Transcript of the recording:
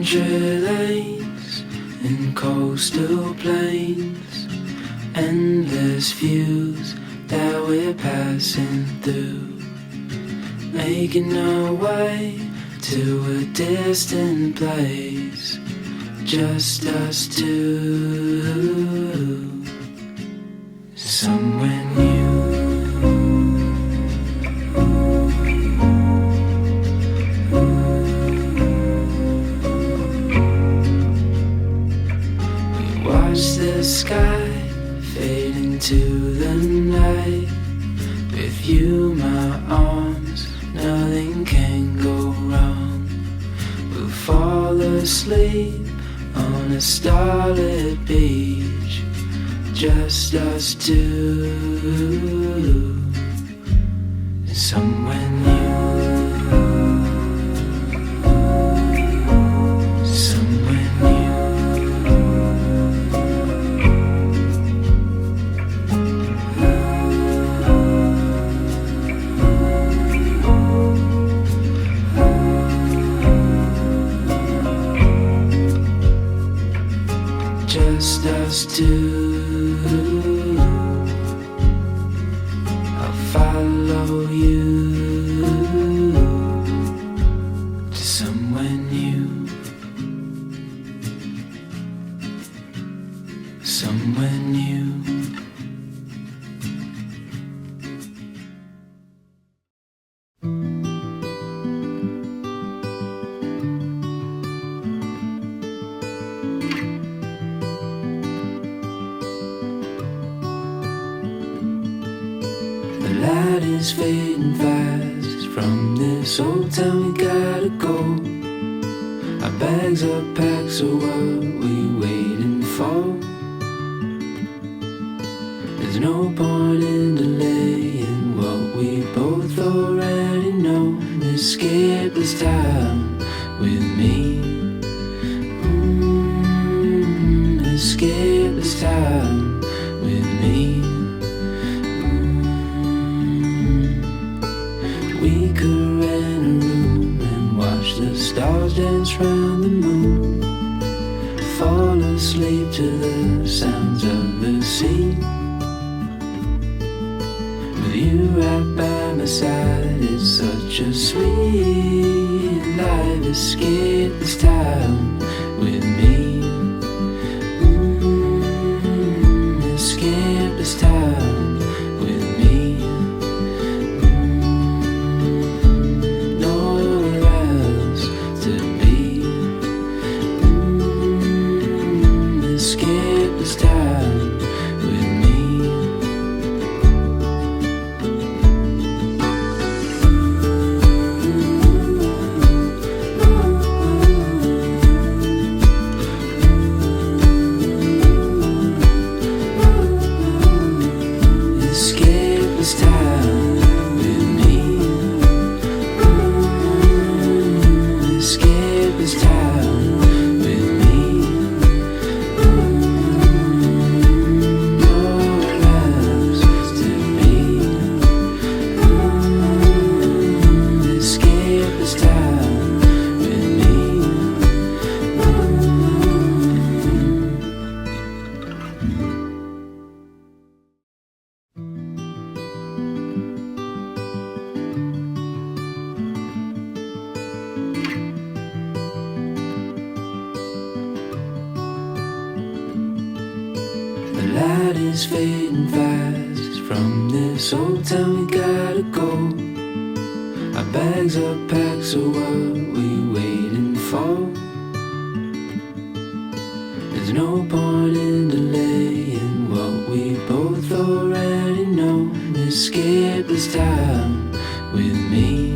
country lanes and coastal plains, endless views that we're passing through, making our way to a distant place, just us two, somewhere new. Watch the sky fade into the night. With you, my arms, nothing can go wrong. We'll fall asleep on a starlit beach, just us two, somewhere new. Just us two, I'll follow you to somewhere new, somewhere new. The light is fading fast. From this old town we gotta go. Our bags are packed, so what we waiting for? There's no point in delaying what we both already know. Escape this time with me. Escape this time with me. We could rent a room and watch the stars dance round the moon, fall asleep to the sounds of the sea. With you right by my side, it's such a sweet life. Escape this time with me. Escape this time with me. Escape this time with me. Escape this time with me. Escape this time with me. The light is fading fast. From this old town we gotta go. Our bags are packed, so what we waiting for? There's no point in delaying what we both already know. Escape this time with me.